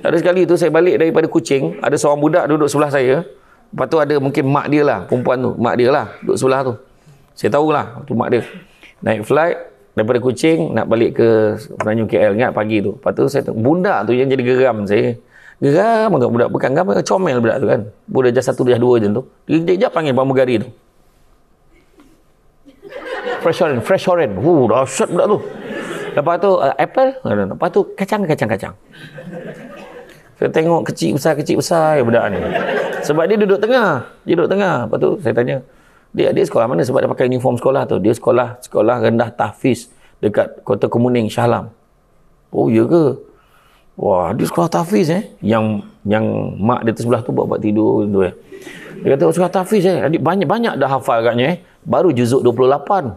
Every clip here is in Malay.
Ada sekali tu saya balik daripada Kuching, ada seorang budak duduk sebelah saya. Lepas tu ada mungkin mak dia lah, perempuan tu, mak dia lah duduk sebelah tu. Saya tahulah tu mak dia. Naik flight daripada Kuching nak balik ke Pelanyu KL, ingat pagi tu. Lepas tu saya budak tu yang jadi geram saya. Geram agak budak, bukan geram, comel budak tu kan. Budak dah 1 dah 2 je tu. Dia kejap panggil pramugari tu. Fresh orange. Dahsyat budak tu. Lepas tu apple, lepas tu kacang. Saya tengok kecil besar budak ni. Sebab dia duduk tengah. Lepas tu saya tanya, dia sekolah mana? Sebab dia pakai uniform sekolah tu. Dia sekolah rendah tahfiz dekat Kota Kemuning, Shah Alam. Oh ya ke? Wah, dia sekolah tahfiz Yang mak dia sebelah tu buat tidur tu Dia kata sekolah tahfiz adik banyak dah hafal agaknya Baru juzuk 28.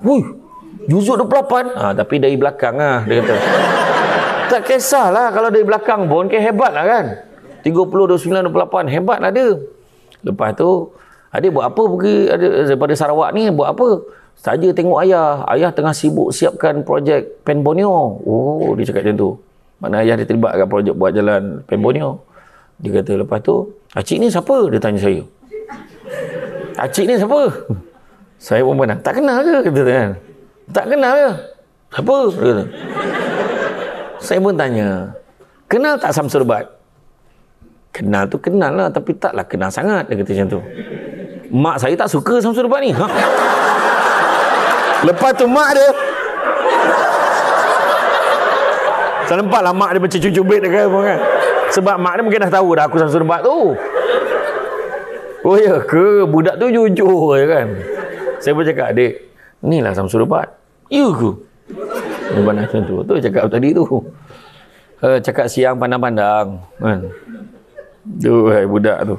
Juzuk 28? Tapi dari belakang dia kata. Tak kisahlah kalau dari belakang pun, hebat lah kan. 30, 29, 28, hebat lah dia. Lepas tu, adik buat apa pergi daripada Sarawak ni, buat apa? Saja tengok ayah tengah sibuk siapkan projek Pen Borneo. Oh, dia cakap macam tu. Mana ayah dia terlibat kat projek buat jalan Pen Borneo. Dia kata lepas tu, acik ni siapa? Dia tanya saya. Acik ni siapa? Saya pun pandang, tak kenal ke? Kata kan. Tak kenal ke? Siapa? Dia kata. Saya pun tanya, kenal tak Samsul Bat? Kenal tu kenal lah, tapi taklah kenal sangat. Dia kata macam tu. Mak saya tak suka Samsul Bat ni. Lepas tu mak dia, saya nampak lah mak dia macam cubit dia kan. Sebab mak dia mungkin dah tahu dah aku Samsul Bat tu. Oh ya ke? Budak tu jujur je kan. Saya pun cakap, adik, ni lah Samsul Bat. Ya ke? Macam tu. Tu cakap tadi tu. Cakap siang pandang-pandang kan. Tu budak tu.